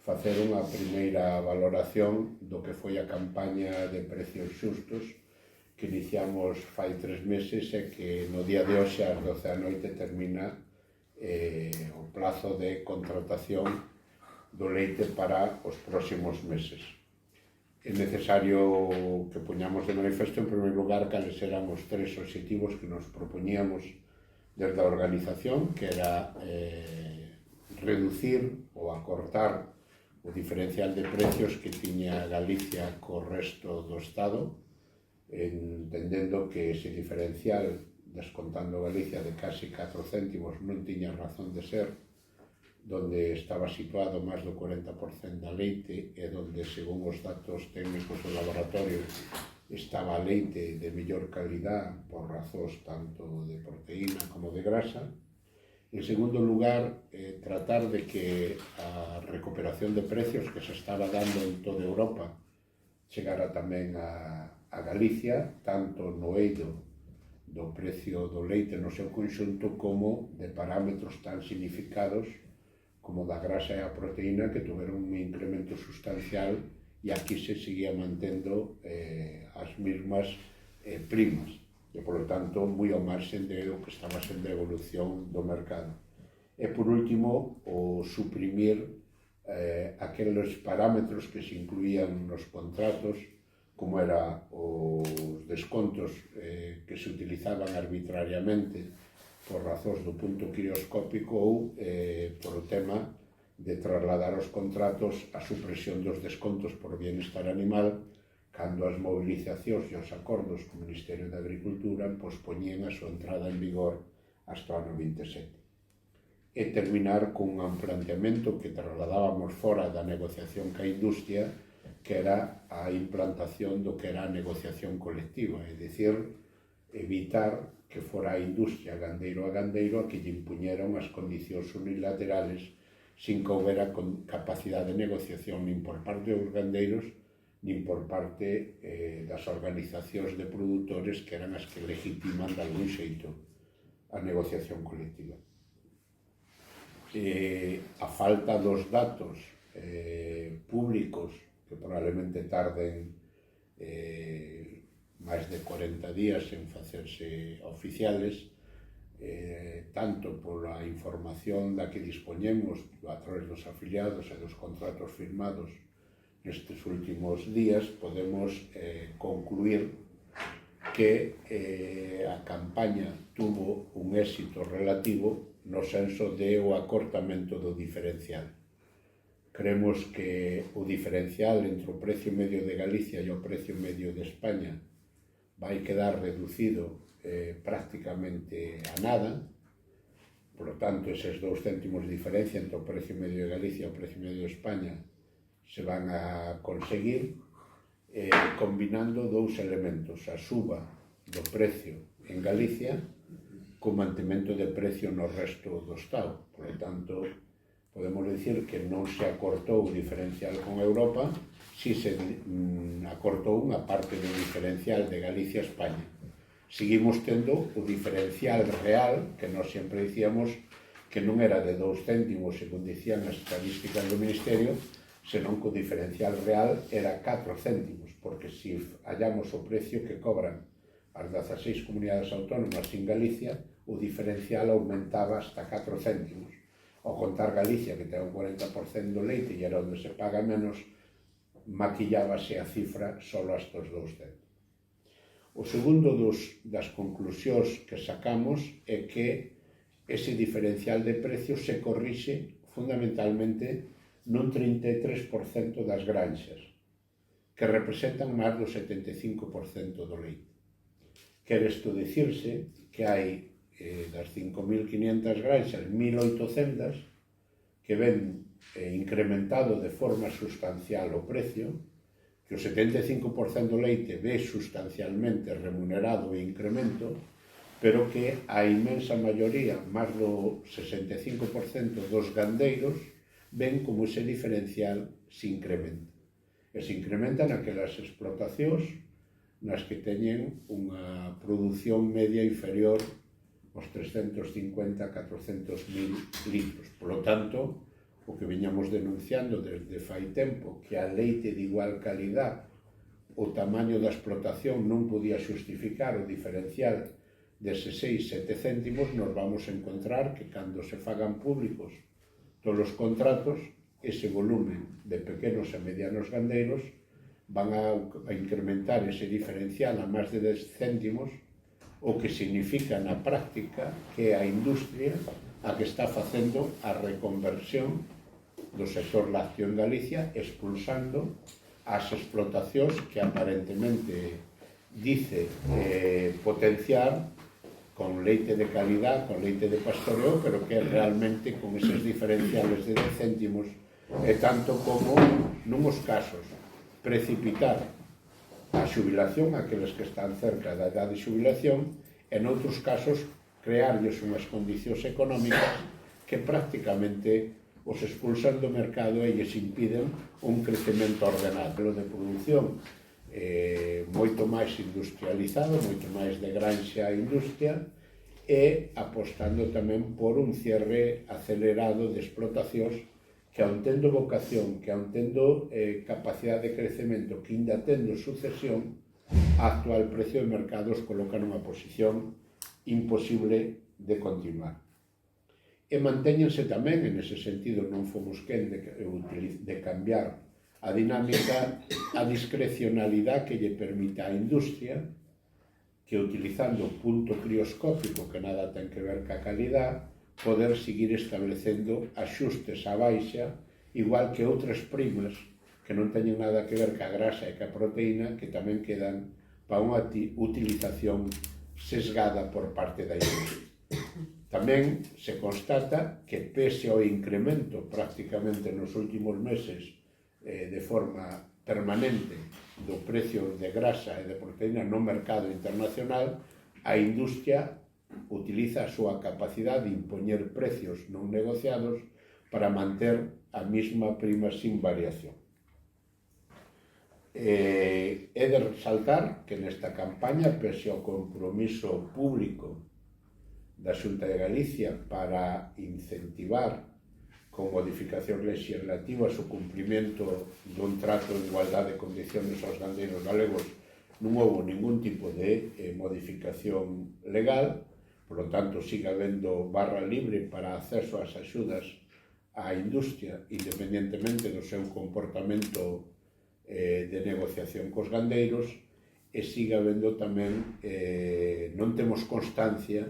facer unha primeira valoración do que foi a campaña de precios xustos que iniciamos fai 3 meses e que no día de hoxe ás 12 da noite termina o plazo de contratación do leite para os próximos meses. É necesario que poñamos de manifesto, en primeiro lugar, cales eran os 3 obxectivos que nos propoñíamos desde a organización, que era reducir ou acortar o diferencial de precios que tiña Galicia co resto do Estado, entendendo que ese diferencial, descontando Galicia de casi 4 céntimos, non tiña razón de ser, donde estaba situado máis do 40% da leite e donde, según os datos técnicos do laboratorio, estaba a leite de mellor calidad por razóns tanto de proteína como de grasa. En segundo lugar, tratar de que a recuperación de precios que se estaba dando en toda Europa chegara tamén a Galicia, tanto no eido do precio do leite no seu conxunto como de parámetros tan significados como da grasa e a proteína, que tuveron un incremento sustancial e aquí se seguía mantendo as mesmas primas e, polo tanto, moi ao marxen de o que estaba sendo a evolución do mercado. E, por último, o suprimir aqueles parámetros que se incluían nos contratos, como era os descontos que se utilizaban arbitrariamente por razóns do punto quioscópico ou por o tema de trasladar os contratos a supresión dos descontos por bienestar animal, cando as movilizacións e os acordos co Ministerio de Agricultura pospoñían a súa entrada en vigor hasta o ano 27. E terminar cun planteamento que trasladábamos fora da negociación ca industria, que era a implantación do que era a negociación colectiva, é dicir, evitar que fora a industria gandeiro a gandeiro a que lle impuñeran as condicións unilaterales sin que houbera capacidade de negociación nin por parte dos gandeiros nin por parte das organizacións de produtores, que eran as que legitiman de algún xeito a negociación colectiva. A falta dos datos públicos, que probablemente tarden máis de 40 días en facerse oficiales, tanto pola información da que dispoñemos a través dos afiliados e dos contratos firmados nestes últimos días, podemos concluir que a campaña tuvo un éxito relativo no senso de o acortamento do diferencial. Creemos que o diferencial entre o precio medio de Galicia e o precio medio de España vai quedar reducido prácticamente a nada. Por lo tanto, eses 2 céntimos de diferencia entre o precio medio de Galicia e o precio medio de España se van a conseguir combinando 2 elementos: a suba do precio en Galicia co mantemento de precio no resto do Estado. Por lo tanto, podemos dicir que non se acortou o diferencial con Europa, si se acortou unha parte do diferencial de Galicia a España. Seguimos tendo o diferencial real, que nós sempre dicíamos que non era de 2 céntimos, según dicían as estadísticas do Ministerio, senón que o diferencial real era 4 céntimos, porque se hallamos o precio que cobran as 16 comunidades autónomas en Galicia, o diferencial aumentaba hasta 4 céntimos. Ao contar Galicia, que ten un 40% do leite e era onde se paga menos, maquillábase a cifra solo hasta os 2 céntimos. O segundo das conclusións que sacamos é que ese diferencial de precios se corrixe fundamentalmente nun 33% das granxas, que representan máis do 75% do leite. Quere isto dicirse que hai das 5.500 granxas, 1.800 que ven incrementado de forma sustancial o precio, que o 75% do leite ve sustancialmente remunerado e incremento, pero que a inmensa maioría, máis do 65% dos gandeiros, ven como ese diferencial se incrementa. E se incrementa naquelas explotacións nas que teñen unha produción media inferior aos 350 a 400.000 litros. Por lo tanto, o que viñamos denunciando desde fai tempo, que a leite de igual calidad, o tamaño da explotación non podía xustificar o diferencial deses 6-7 céntimos, nos vamos a encontrar que cando se fagan públicos todos os contratos, ese volumen de pequenos e medianos gandeiros van a incrementar ese diferencial a máis de 10 céntimos, o que significa na práctica que a industria a que está facendo a reconversión do sector lácteo en Galicia, expulsando as explotacións que aparentemente dice potenciar con leite de calidad, con leite de pastoreo, pero que realmente con eses diferenciales de 10 céntimos é tanto como, nuns casos, precipitar a xubilación, aqueles que están cerca da edade de xubilación, e noutros casos crearlles unhas condicións económicas que prácticamente os expulsan do mercado e lles impiden un crecemento ordenado. O de produción moito máis industrializado, moito máis de granxa a industria, e apostando tamén por un cierre acelerado de explotacións que, aun tendo vocación, que aun tendo capacidade de crecemento, que ainda tendo sucesión, a actual precio de mercado os coloca nunha posición imposible de continuar. E mantéñense tamén, en ese sentido, non fomos quen de cambiar a dinámica, a discrecionalidade que lle permita á industria que, utilizando o punto crioscópico, que nada ten que ver ca calidad, poder seguir establecendo axustes á baixa, igual que outras primas que non teñen nada que ver ca grasa e ca proteína, que tamén quedan para unha utilización sesgada por parte da industria. Tamén se constata que, pese ao incremento prácticamente nos últimos meses de forma permanente do precio de grasa e de proteína no mercado internacional, a industria utiliza a súa capacidade de impoñer precios non negociados para manter a mesma prima sin variación. É de resaltar que nesta campaña, pese ao compromiso público da Xunta de Galicia para incentivar con modificacións legislativas o cumprimento dun trato de igualdade de condiciones aos gandeiros galegos, non houve ningún tipo de modificación legal. Por lo tanto, sigue habendo barra libre para acceso ás axudas á industria, independentemente do seu comportamento de negociación cos gandeiros, e sigue habendo tamén, non temos constancia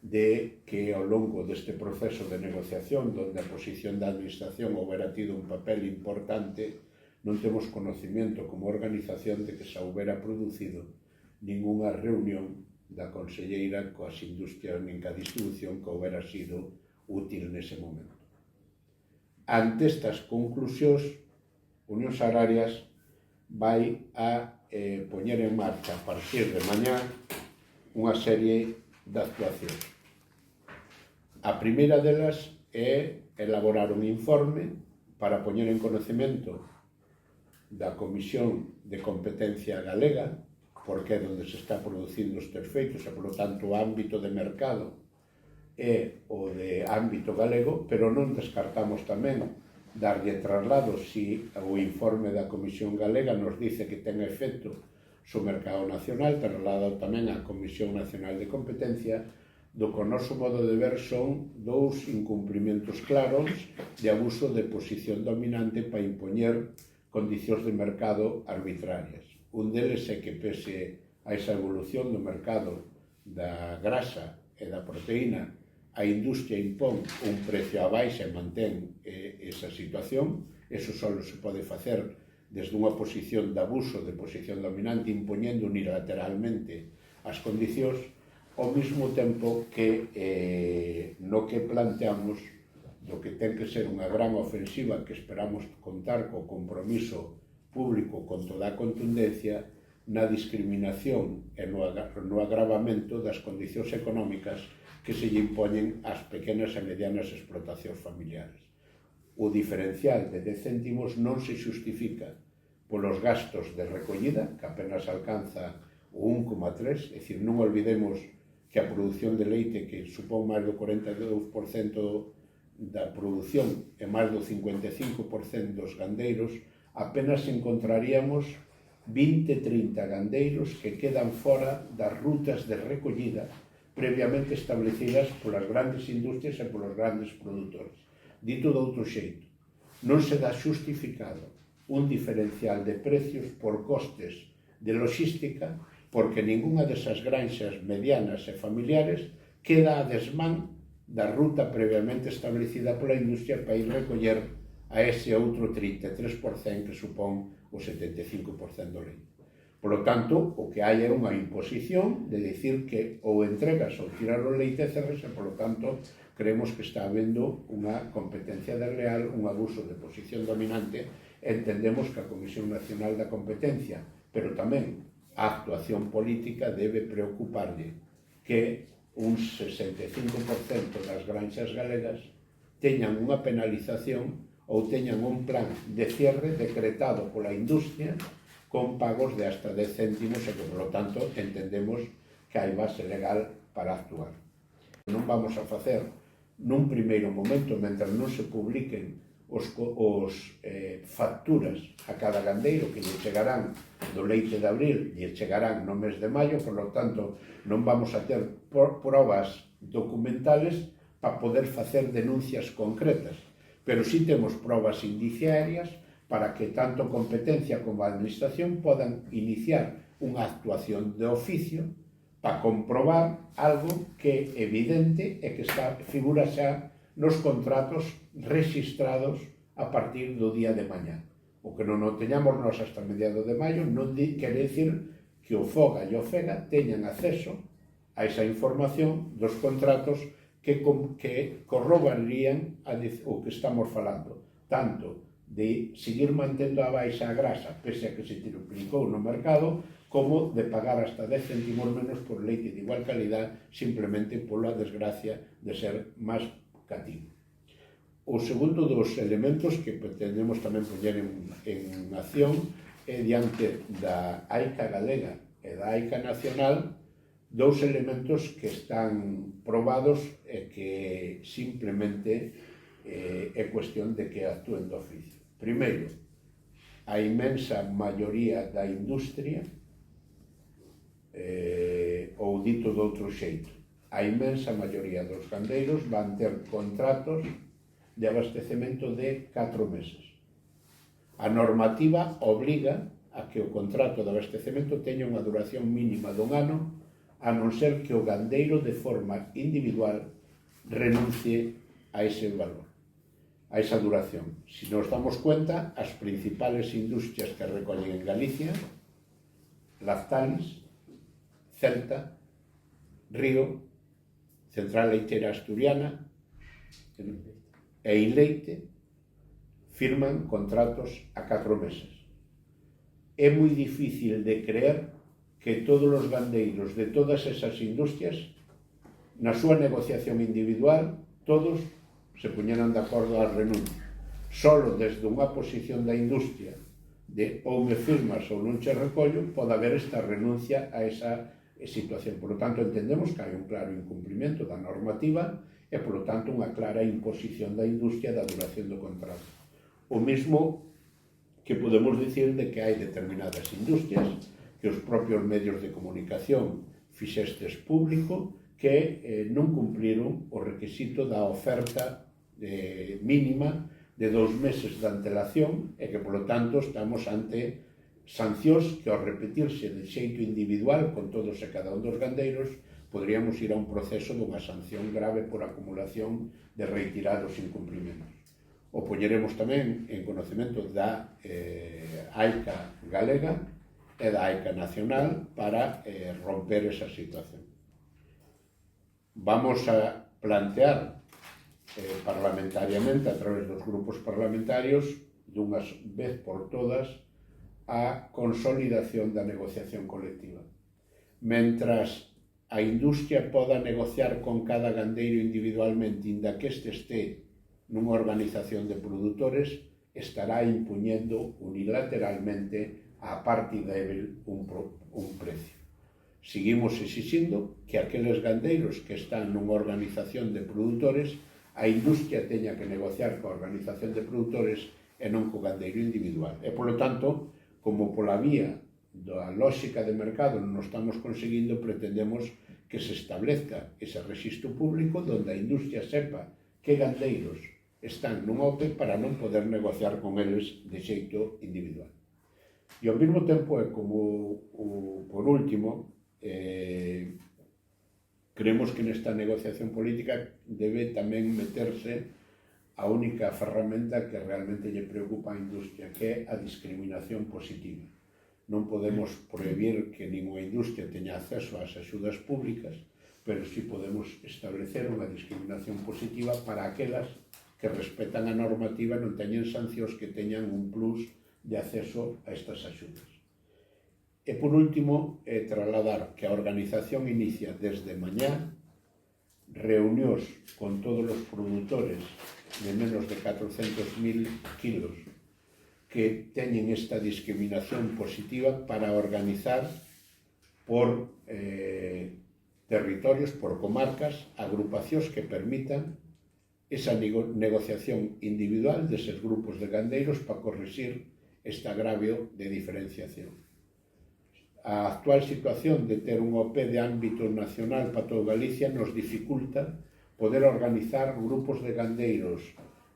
de que ao longo deste proceso de negociación, onde a posición da administración houbera tido un papel importante, non temos conocimiento como organización de que se houbera producido ningunha reunión da conselleira coas industrias nin ca distribución que houbera sido útil nese momento. Ante estas conclusións, Unións Agrarias vai a poñer en marcha a partir de mañá unha serie de actuacións. A primeira delas é elaborar un informe para poñer en conocemento da Comisión de Competencia Galega, porque é onde se está producindo estes feitos, e, por lo tanto, o ámbito de mercado é o de ámbito galego, pero non descartamos tamén darlle traslado si o informe da Comisión Galega nos dice que ten efecto sobre o mercado nacional, traslado tamén á Comisión Nacional de Competencia, do que o noso modo de ver son dous incumprimentos claros de abuso de posición dominante para impoñer condicións de mercado arbitrarias. Un deles é que, pese a esa evolución do mercado da grasa e da proteína, a industria impón un precio a baixa e mantén esa situación. Eso só se pode facer desde unha posición de abuso de posición dominante, impoñendo unilateralmente as condicións, ao mesmo tempo que no que planteamos do que ten que ser unha gran ofensiva, que esperamos contar co compromiso público con toda a contundencia na discriminación e no agravamento das condicións económicas que se lle impoñen ás pequenas e medianas explotacións familiares. O diferencial de 10 céntimos non se xustifica polos gastos de recollida, que apenas alcanza o 1,3, é dicir, non olvidemos que a produción de leite, que supón máis do 42% da produción e máis do 55% dos gandeiros, apenas encontraríamos 20-30 gandeiros que quedan fora das rutas de recollida previamente establecidas polas grandes industrias e polos grandes produtores. Dito de outro xeito, non se dá xustificado un diferencial de precios por costes de logística porque ningunha desas granxas medianas e familiares queda a desmán da ruta previamente establecida pola industria para ir recoller a ese outro 33% que supón o 75% do leite. Por lo tanto, o que hai é unha imposición de decir que ou entregas ou tirar o leite e cerres, e, por lo tanto, creemos que está habendo unha competencia desleal, un abuso de posición dominante. Entendemos que a Comisión Nacional da Competencia, pero tamén a actuación política, debe preocuparlle que un 65% das granxas galegas teñan unha penalización ou teñan un plan de cierre decretado pola industria con pagos de hasta 10 céntimos e que, por lo tanto, entendemos que hai base legal para actuar. Non vamos a facer nun primeiro momento, mentre non se publiquen os facturas a cada gandeiro que lle chegarán do leite de abril, lle chegarán no mes de maio, por lo tanto, non vamos a ter probas documentales para poder facer denuncias concretas, pero sí temos probas indiciarias para que tanto competencia como a administración podan iniciar unha actuación de oficio para comprobar algo que é evidente e que figura xa nos contratos rexistrados a partir do día de mañá. O que non o teñamos nós hasta mediados de maio non quere dicir que o FOGA e o FEGA teñan acceso a esa información dos contratos que corroborarían o que estamos falando, tanto de seguir mantendo a baixa a grasa, pese a que se triplicou no mercado, como de pagar hasta 10 céntimos menos por leite de igual calidad, simplemente pola desgracia de ser máis cativo. O segundo dos elementos que pretendemos tamén poñer en acción é diante da AICA galega e da AICA nacional, dous elementos que están probados e que simplemente é cuestión de que actúen de oficio. Primeiro, a inmensa maioría da industria, ou dito de outro xeito, a inmensa maioría dos gandeiros van ter contratos de abastecemento de 4 meses. A normativa obriga a que o contrato de abastecemento teña unha duración mínima dun ano, a non ser que o gandeiro de forma individual renuncie a ese valor, a esa duración. Si nos damos cuenta, as principales industrias que recollen en Galicia, Lactalis, Celta, Río, Central Leitera Asturiana e Inleite, firman contratos a 4 meses. É moi difícil de creer que todos os gandeiros de todas esas industrias, na súa negociación individual, todos se puñeran de acordo a renuncia. Solo desde unha posición da industria de ou me firmas ou non che recollo, pode haber esta renuncia a esa situación. Por lo tanto, entendemos que hai un claro incumprimento da normativa e, por lo tanto, unha clara imposición da industria da duración do contrato. O mesmo que podemos dicir de que hai determinadas industrias que os propios medios de comunicación fixestes público que non cumpriron o requisito da oferta mínima de 2 meses de antelación e que, polo tanto, estamos ante sancións que, ao repetirse de xeito individual con todos e cada un dos gandeiros, poderíamos ir a un proceso dunha sanción grave por acumulación de reiterados incumprimentos. O poñeremos tamén en conocemento da AICA galega e da AICA nacional para romper esa situación. Vamos a plantear parlamentariamente, a través dos grupos parlamentarios, dunha vez por todas, a consolidación da negociación colectiva. Mentras a industria poda negociar con cada gandeiro individualmente, inda que este este nunha organización de produtores, estará impuñendo unilateralmente a parte débil un precio. Seguimos exixindo que aqueles gandeiros que están nunha organización de produtores a industria teña que negociar coa organización de produtores e non co gandeiro individual. E, polo tanto, como pola vía da lógica de mercado non o estamos conseguindo, pretendemos que se establezca ese rexistro público onde a industria sepa que gandeiros están nun OPE para non poder negociar con eles de xeito individual. E ao mesmo tempo, por último, creemos que nesta negociación política debe tamén meterse a única ferramenta que realmente lle preocupa a industria, que é a discriminación positiva. Non podemos prohibir que ninguna industria teña acceso ás axudas públicas, pero sí podemos establecer unha discriminación positiva para aquelas que respetan a normativa e non teñen sancións que teñan un plus de acceso a estas axudas. E, por último, trasladar que a organización inicia desde mañá reunións con todos os produtores de menos de 400.000 kilos que teñen esta discriminación positiva para organizar por territorios, por comarcas, agrupacións que permitan esa negociación individual deses grupos de gandeiros para corrixir este agravio de diferenciación. A actual situación de ter un OP de ámbito nacional para toda Galicia nos dificulta poder organizar grupos de gandeiros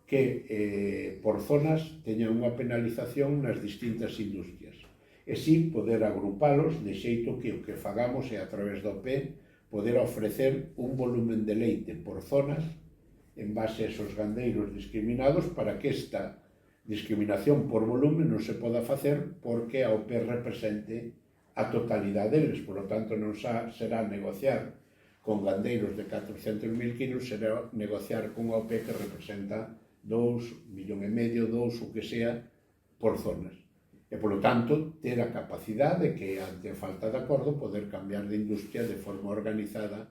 que por zonas teñan unha penalización nas distintas industrias. E si poder agrupalos de xeito que o que fagamos é a través do OP poder ofrecer un volumen de leite por zonas en base a esos gandeiros discriminados para que esta discriminación por volumen non se poda facer porque a OP represente a totalidade deles. Por lo tanto, non será negociar con gandeiros de 400.000 kilos, será negociar con a OP que representa 2,5 millóns, 2, o que sea, por zonas. E, por lo tanto, ter a capacidade que, ante a falta de acordo, poder cambiar de industria de forma organizada